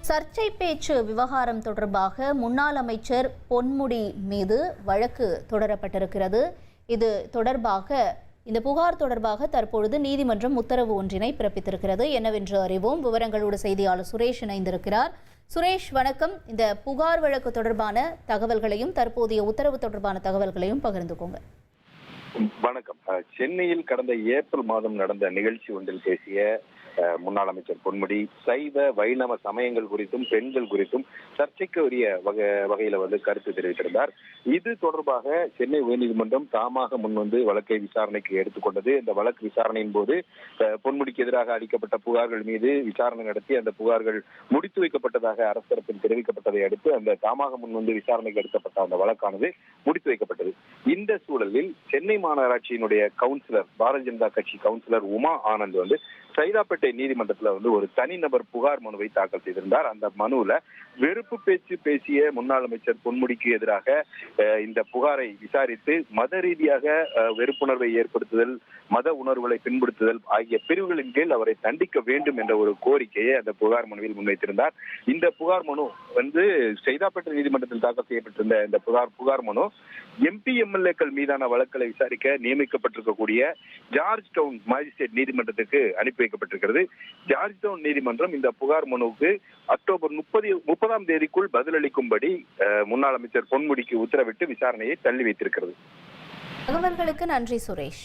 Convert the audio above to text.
சர்ச்சை பேச்சு விவகாரம் தொடர்பாக முன்னாள் அமைச்சர் பொன்முடி மீது வழக்கு தொடரப்பட்டிருக்கிறது. இது தொடர்பாக இந்த புகார் தொடர்பாக தற்பொழுது நீதிமன்றம் உத்தரவு ஒன்றினை பிறப்பித்திருக்கிறது. என்னவென்று அறிவோம். விவரங்களோடு செய்தியாளர் சுரேஷ் இணைந்திருக்கிறார். சுரேஷ், வணக்கம். இந்த புகார் வழக்கு தொடர்பான தகவல்களையும் தற்போதைய உத்தரவு தொடர்பான தகவல்களையும் பகிர்ந்துக்கோங்க. வணக்கம். சென்னையில் கடந்த ஏப்ரல் மாதம் நடந்த நிகழ்ச்சி ஒன்றில் பேசிய முன்னாள் அமைச்சர் பொன்முடி சைவ வைணவ சமயங்கள் குறித்தும் பெண்கள் குறித்தும் சர்ச்சைக்கு உரிய வகையில கருத்து தெரிவித்திருந்தார். இது தொடர்பாக சென்னை உயர்நீதிமன்றம் தாமாக முன்வந்து வழக்கை விசாரணைக்கு எடுத்துக்கொண்டது. இந்த வழக்கு விசாரணையின் போது பொன்முடிக்கு எதிராக அளிக்கப்பட்ட புகார்கள் மீது விசாரணை நடத்தி அந்த புகார்கள் முடித்து வைக்கப்பட்டதாக அரசு தரப்பில் தெரிவிக்கப்பட்டதை அடுத்து அந்த தாமாக முன்வந்து விசாரணைக்கு எடுக்கப்பட்ட அந்த வழக்கானது முடித்து வைக்கப்பட்டது. இந்த சூழலில் சென்னை மாநகராட்சியினுடைய கவுன்சிலர், பாரதிய ஜனதா கட்சி கவுன்சிலர் உமா ஆனந்த் சைதாப்பேட்டை நீதிமன்றத்தில் ஒரு தனிநபர் புகார் மனுவை தாக்கல் செய்திருந்தார். அந்த மனுவில் வெறுப்பு பேச்சு பேசிய முன்னாள் அமைச்சர் பொன்முடிக்கு எதிராக இந்த புகாரை விசாரித்து மத ரீதியாக வெறுப்புணர்வை ஏற்படுத்துதல், மத உணர்வுகளை பின்படுத்துதல் ஆகிய பிரிவுகளின் கீழ் அவரை தண்டிக்க வேண்டும் என்ற ஒரு கோரிக்கையை அந்த புகார் மனுவில் முன்வைத்திருந்தார். இந்த புகார் மனு சைதாப்பேட்டை நீதிமன்றத்தில் தாக்கல் செய்யப்பட்டிருந்த இந்த புகார் மனு எம்பி எம்எல்ஏக்கள் மீதான வழக்குகளை விசாரிக்க நியமிக்கப்பட்டிருக்கக்கூடிய ஜார்ஜ் டவுன் மாஜிஸ்ட்ரேட் நீதிமன்றத்துக்கு அனுப்பி வைக்கப்பட்டிருக்கிறது. ஜார்ஜ் டவுன் நீதிமன்றம் இந்த புகார் மனுவுக்கு அக்டோபர் 30ஆம் தேதிக்குள் பதிலளிக்கும்படி முன்னாள் அமைச்சர் பொன்முடிக்கு உத்தரவிட்டு விசாரணையை தள்ளி வைத்திருக்கிறது. தகவல்களுக்கு நன்றி சுரேஷ்.